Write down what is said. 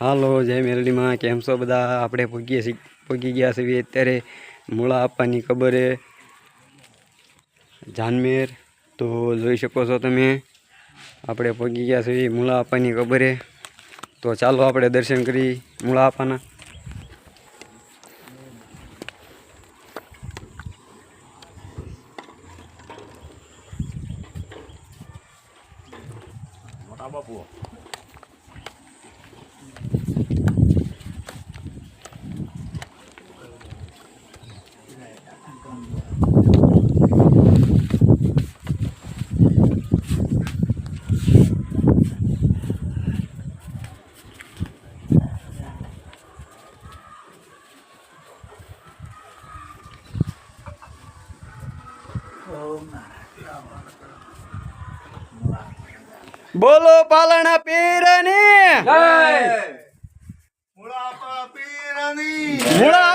હાલો જય મેલડીમાં કેમ છો બધા? આપણે પહોંચી ગયા છીએ અત્યારે મૂળા આપવાની ખબરે જાનમેર. તો જોઈ શકો છો તમે, આપણે પહોંચી ગયા છીએ મૂળા આપવાની ખબરે. તો ચાલો આપણે દર્શન કરી મૂળા આપવાના. મોટા બાપુ બોલો પાલણા પીરની જય મૂળા પીરની મૂળા